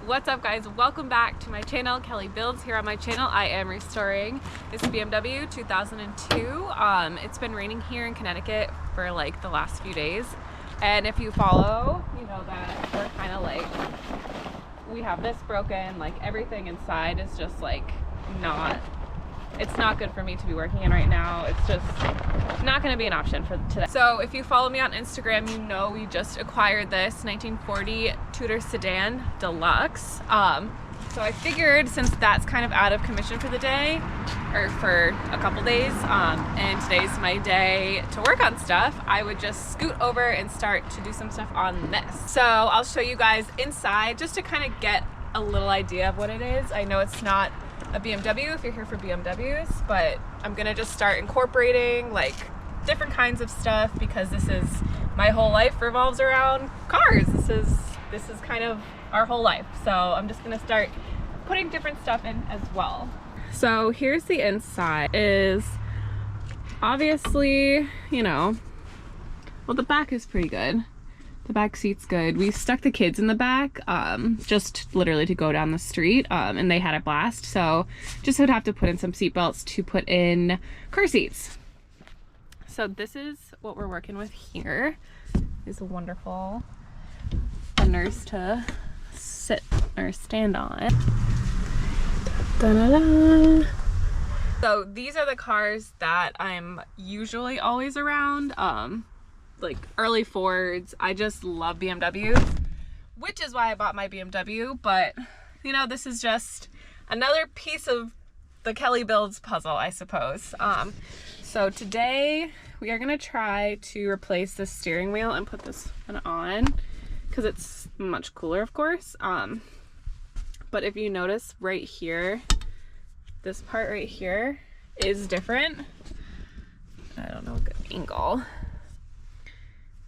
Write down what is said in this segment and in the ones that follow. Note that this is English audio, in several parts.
What's up guys, welcome back to my channel. Kelly Builds here on my channel. I am restoring this BMW 2002. It's been raining here in Connecticut for like the last few days, and if you follow, you know that we're kind of like, we have this broken, like everything inside is just like it's not good for me to be working in right now. It's just not going to be an option for today. So if you follow me on Instagram, you know we just acquired this 1940 TUDOR sedan deluxe. So I figured since that's kind of out of commission for the day, or for a couple days, and today's my day to work on stuff, I would just scoot over and start to do some stuff on this. So I'll show you guys inside just to kind of get a little idea of what it is. I know it's not a BMW if you're here for BMWs, but I'm gonna just start incorporating like different kinds of stuff because this is my whole life revolves around cars. This is kind of our whole life. So I'm just gonna start putting different stuff in as well. So here's the inside. Is obviously, you know, well, the back is pretty good. The back seat's good. We stuck the kids in the back, just literally to go down the street, and they had a blast. So just would have to put in some seat belts to put in car seats. So this is what we're working with here. It's wonderful fenders to sit or stand on. Da-da-da. So these are the cars that I'm usually always around. Like early Fords. I just love BMWs, which is why I bought my BMW. But you know, this is just another piece of the Kelly Builds puzzle, I suppose. So today we are gonna try to replace this steering wheel and put this one on because it's much cooler, of course. But if you notice right here, this part right here is different. I don't know a good angle.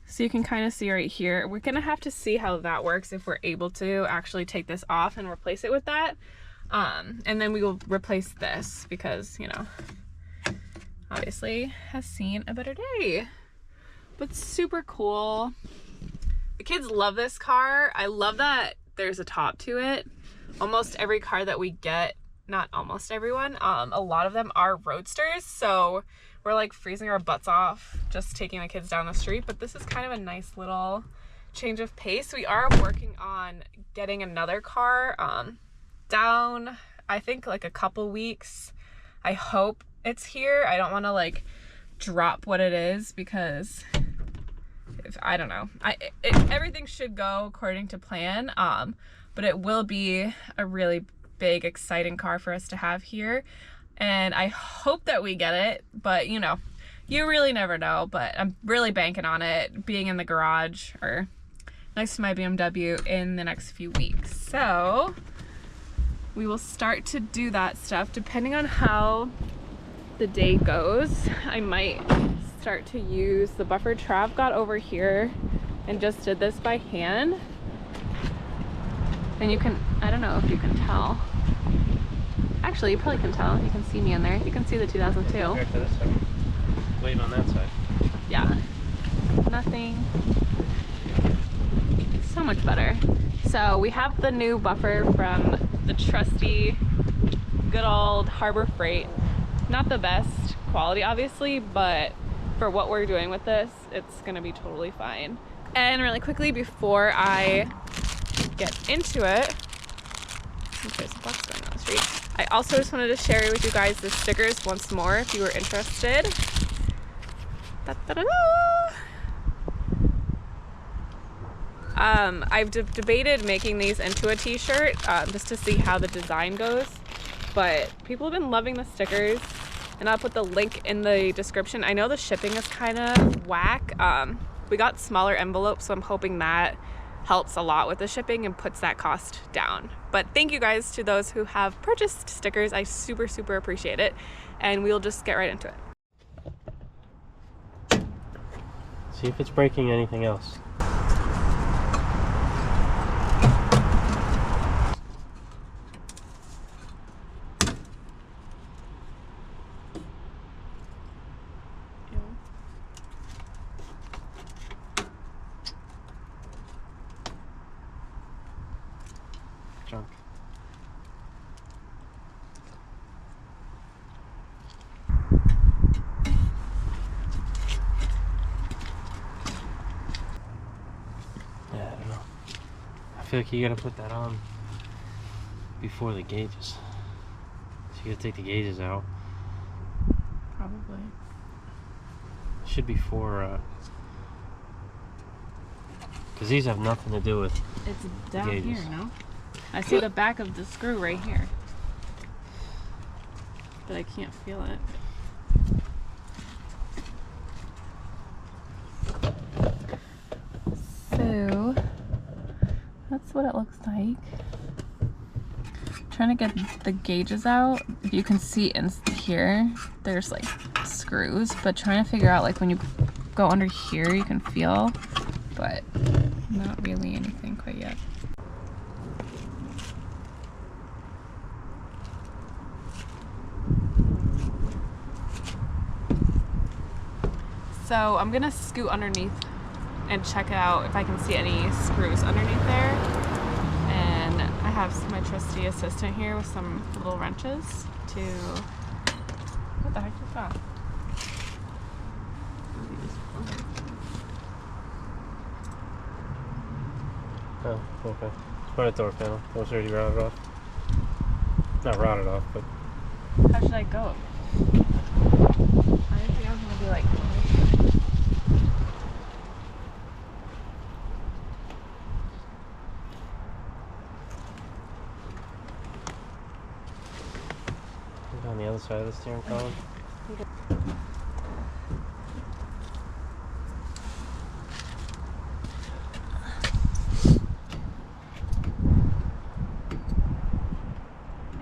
So you can kind of see right here. We're gonna have to see how that works if we're able to actually take this off and replace it with that. And then we will replace this because, you know, obviously has seen a better day. But super cool. The kids love this car. I love that there's a top to it. Almost every car that we get, not almost everyone, a lot of them are roadsters. So we're like freezing our butts off just taking the kids down the street, but this is kind of a nice little change of pace. We are working on getting another car down, I think like a couple weeks. I hope it's here. I don't want to like drop what it is because I don't know. Everything should go according to plan, but it will be a really big, exciting car for us to have here. And I hope that we get it, but you know, you really never know. But I'm really banking on it being in the garage or next to my BMW in the next few weeks. So we will start to do that stuff depending on how the day goes. I might start to use the buffer. Trav got over here and just did this by hand. And you can, I don't know if you can tell. Actually, you probably can tell. You can see me in there. You can see the 2002. Compared to this side. Wait on that side. Yeah. Nothing. So much better. So we have the new buffer from the trusty, good old Harbor Freight. Not the best quality, obviously, but for what we're doing with this, it's gonna be totally fine. And really quickly before I get into it, there's a bus going down the street. I also just wanted to share with you guys the stickers once more if you were interested. I've debated making these into a t-shirt just to see how the design goes, but people have been loving the stickers, and I'll put the link in the description. I know the shipping is kind of whack. We got smaller envelopes, so I'm hoping that helps a lot with the shipping and puts that cost down. But thank you guys to those who have purchased stickers. I super appreciate it, and we'll just get right into it. See if it's breaking anything else. junk. Yeah, I don't know. I feel like you gotta put that on before the gauges. So you gotta take the gauges out. Probably. Should be for, because these have nothing to do with It's down gauges. here, no? I see the back of the screw right here. But I can't feel it. So, that's what it looks like. Trying to get the gauges out. You can see in here, there's like screws, but trying to figure out like when you go under here, you can feel, but not really anything quite yet. So I'm gonna scoot underneath and check it out if I can see any screws underneath there. And I have my trusty assistant here with some little wrenches to, what the heck is that? Oh, okay. It's probably a door panel. It was already rotted off. Not rotted off, but... How should I go? I didn't think I was gonna be like... on the other side of the steering column.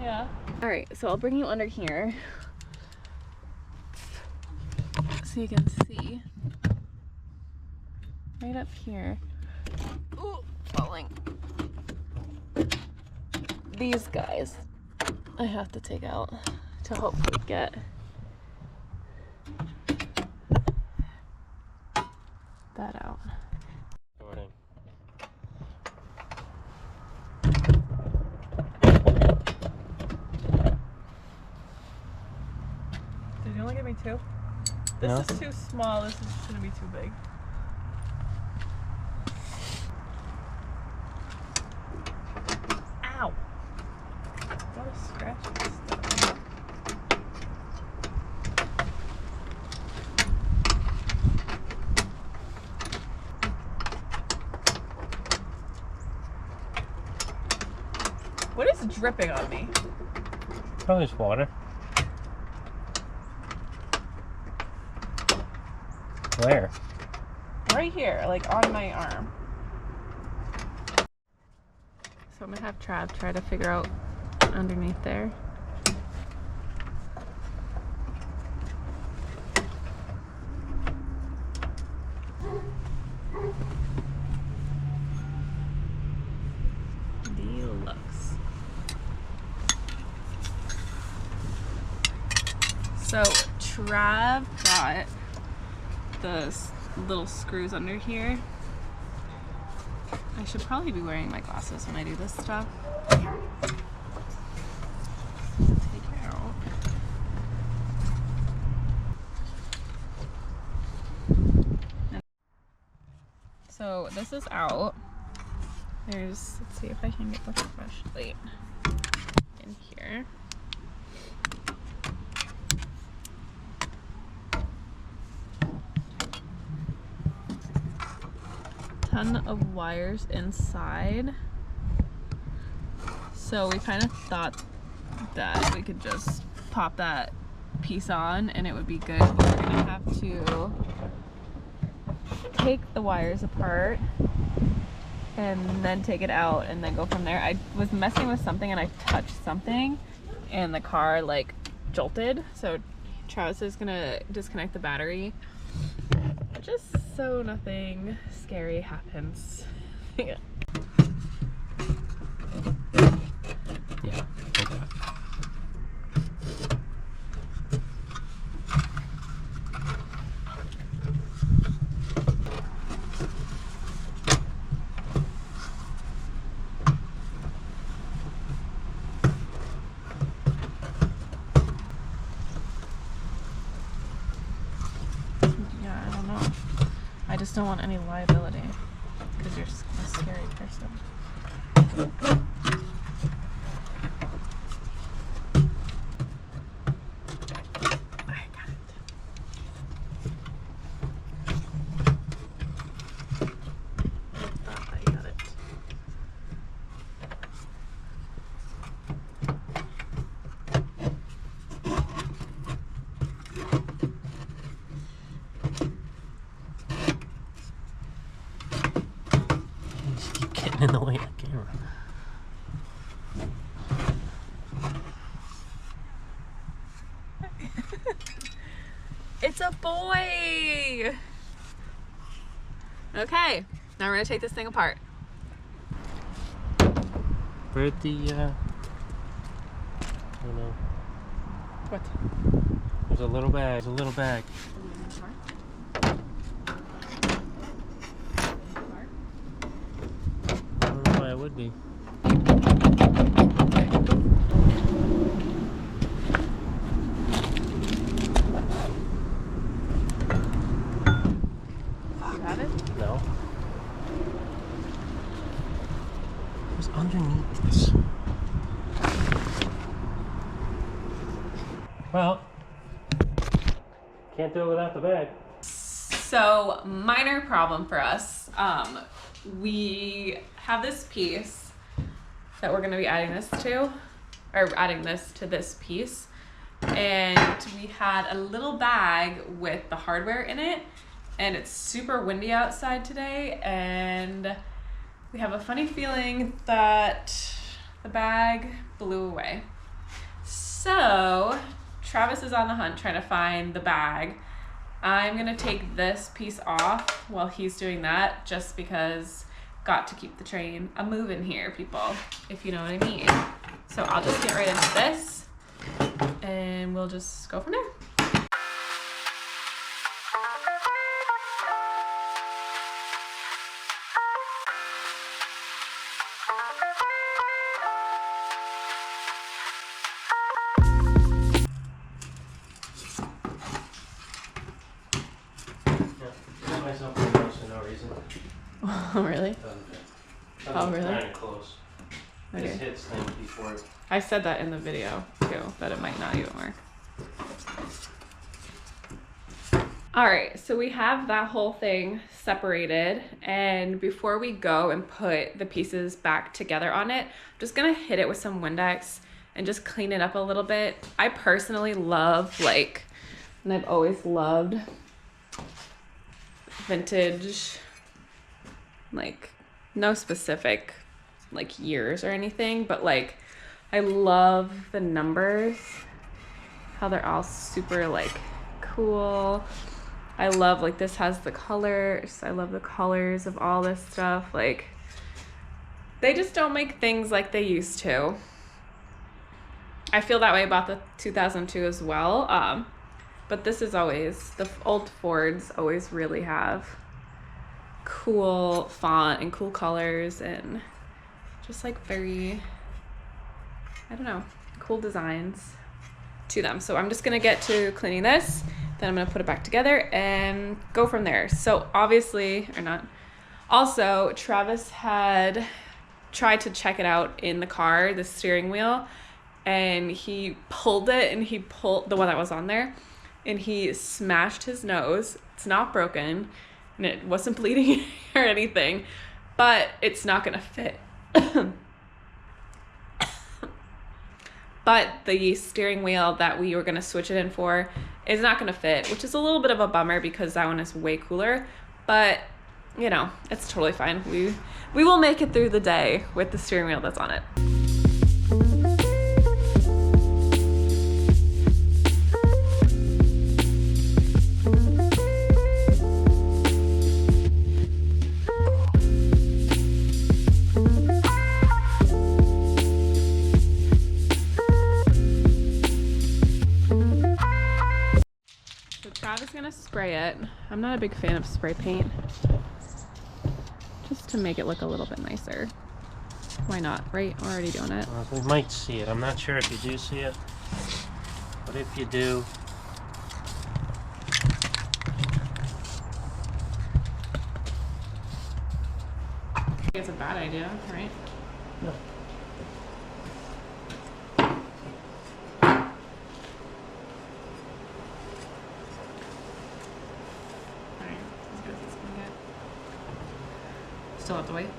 Yeah. Alright, so I'll bring you under here so you can see. Right up here. Ooh, falling. These guys I have to take out to hopefully get that out. Recording. Did you only give me two? This No. is too small, this is gonna be too big. Ow! What a scratch this stuff. What is dripping on me? Probably just water. Where? Right here, like on my arm. So I'm gonna have Trav try to figure out underneath there. DELUXE. So Trav got the little screws under here. I should probably be wearing my glasses when I do this stuff. Take it out. So this is out. There's, let's see if I can get the flashlight in here. Ton of wires inside. So we kind of thought that we could just pop that piece on and it would be good, but we're gonna have to take the wires apart and then take it out and then go from there. I was messing with something and I touched something and the car like jolted. So Travis is gonna disconnect the battery just so nothing scary happens. Yeah. Yeah, like that. don't want any liability because you're a scary person. I got it. I got it. In the way of the camera. It's a boy! Okay, now we're gonna take this thing apart. Where'd the, I don't know. What? There's a little bag. There's a little bag. I don't know why it would be. You have it? No. What's underneath this? Well, can't do it without the bag. So, minor problem for us. We have this piece that we're going to be adding this to, or adding this to this piece. And we had a little bag with the hardware in it, and it's super windy outside today, and we have a funny feeling that the bag blew away. So, Travis is on the hunt trying to find the bag. I'm gonna take this piece off while he's doing that, just because got to keep the train a moving here, people, if you know what I mean. So I'll just get right into this and we'll just go from there. Oh, really? Oh, really? Kind of close. Okay. This hits things before it. I said that in the video too, that it might not even work. All right, so we have that whole thing separated, and before we go and put the pieces back together on it, I'm just gonna hit it with some Windex and just clean it up a little bit. I personally love, like, and I've always loved vintage, like, no specific like years or anything, but like I love the numbers, how they're all super like cool. I love, like, this has the colors. I love the colors of all this stuff. Like, they just don't make things like they used to. I feel that way about the 2002 as well. But this is always, the old Fords always really have cool font and cool colors and just like very, I don't know, cool designs to them. So I'm just gonna get to cleaning this, then I'm gonna put it back together and go from there. So obviously, or not, also Travis had tried to check it out in the car, the steering wheel, and he pulled it, and he pulled the one that was on there, and he smashed his nose. It's not broken, and it wasn't bleeding or anything, but it's not gonna fit. But the steering wheel that we were gonna switch it in for is not gonna fit, which is a little bit of a bummer because that one is way cooler, but you know, it's totally fine. We will make it through the day with the steering wheel that's on it. Travis is gonna spray it. I'm not a big fan of spray paint, just to make it look a little bit nicer. Why not, right? We're already doing it. We might see it. I'm not sure if you do see it, but if you do, it's a bad idea, right? No. Alright, as good as it's gonna get. Still have to wait.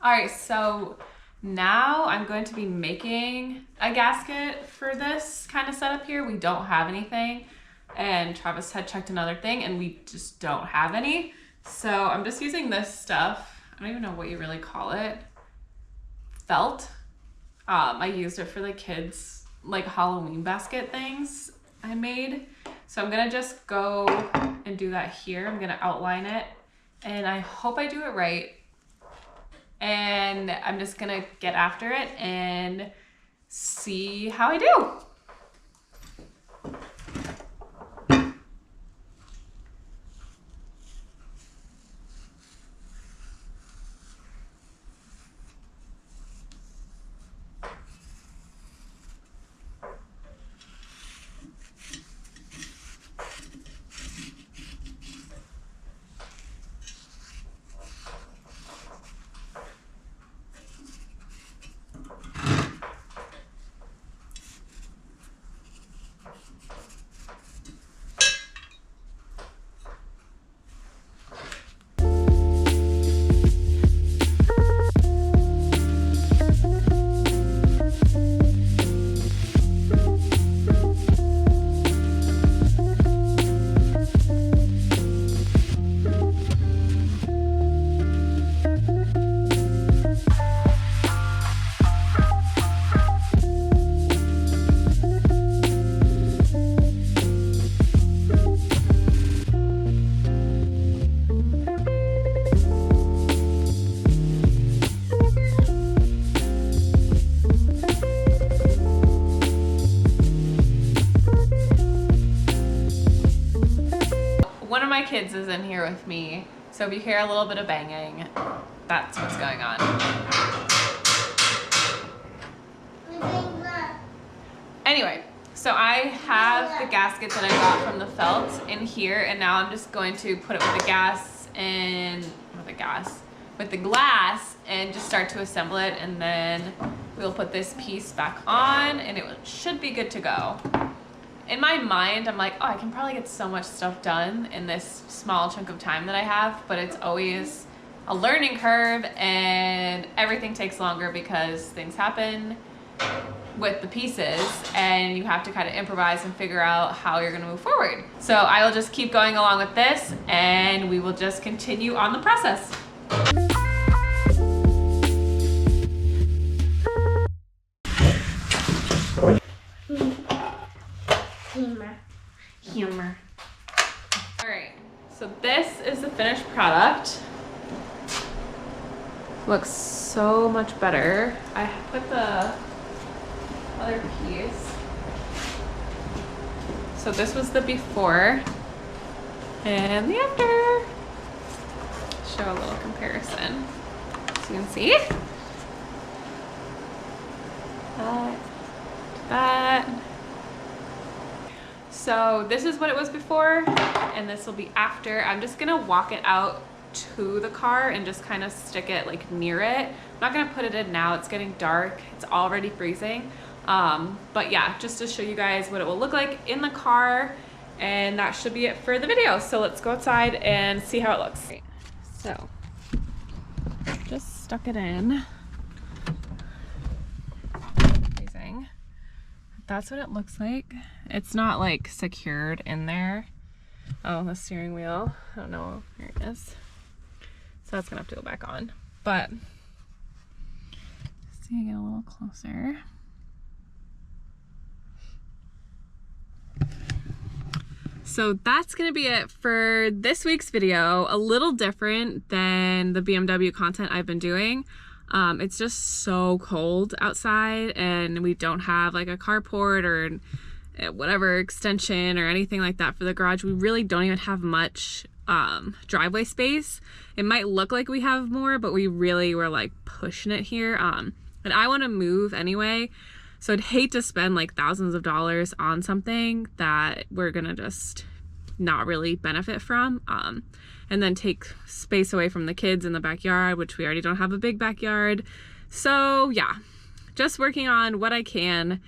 Alright, so now I'm going to be making a gasket for this kind of setup here. We don't have anything, and Travis had checked another thing and we just don't have any. So I'm just using this stuff. I don't even know what you really call it. Felt. I used it for the kids' like Halloween basket things I made. So I'm gonna just go and do that here. I'm gonna outline it and I hope I do it right. And I'm just gonna get after it and see how I do. My kids is in here with me, so if you hear a little bit of banging, that's what's going on. Anyway, so I have the gasket that I got from the felt in here, and now I'm just going to put it with the glass and just start to assemble it, and then we'll put this piece back on and it should be good to go. In my mind, I'm like, oh, I can probably get so much stuff done in this small chunk of time that I have, but it's always a learning curve and everything takes longer because things happen with the pieces and you have to kind of improvise and figure out how you're gonna move forward. So I will just keep going along with this and we will just continue on the process. Humor. All right, so this is the finished product. Looks so much better. I put the other piece. So this was the before and the after. Show a little comparison so you can see. That. So this is what it was before and this will be after. I'm just gonna walk it out to the car and just kind of stick it like near it. I'm not gonna put it in now, it's getting dark, it's already freezing. But yeah, just to show you guys what it will look like in the car, and that should be it for the video. So let's go outside and see how it looks. So just stuck it in. Amazing. That's what it looks like. It's not like secured in there. Oh, the steering wheel. I don't know. Here it is. So that's gonna have to go back on. But see, I get a little closer. So that's gonna be it for this week's video. A little different than the BMW content I've been doing. It's just so cold outside and we don't have like a carport or whatever extension or anything like that for the garage. We really don't even have much driveway space. It might look like we have more, but we really were like pushing it here. And I want to move anyway, so I'd hate to spend like thousands of dollars on something that we're gonna just not really benefit from, and then take space away from the kids in the backyard, which we already don't have a big backyard. So yeah, just working on what I can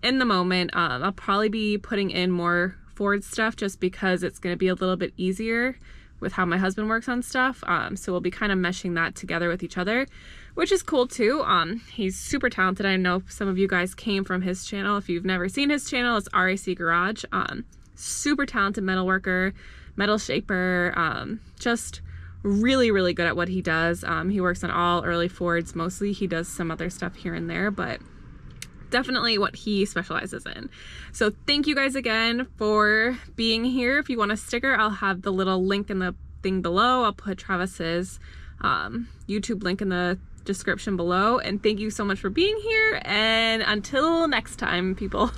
in the moment. I'll probably be putting in more Ford stuff just because it's going to be a little bit easier with how my husband works on stuff. So we'll be kind of meshing that together with each other, which is cool too. He's super talented. I know some of you guys came from his channel. If you've never seen his channel, it's RAC Garage. Super talented metal worker, metal shaper, just really, really good at what he does. He works on all early Fords mostly. He does some other stuff here and there, but definitely what he specializes in. So thank you guys again for being here. If you want a sticker, I'll have the little link in the thing below. I'll put Travis's YouTube link in the description below. And thank you so much for being here. And until next time, people.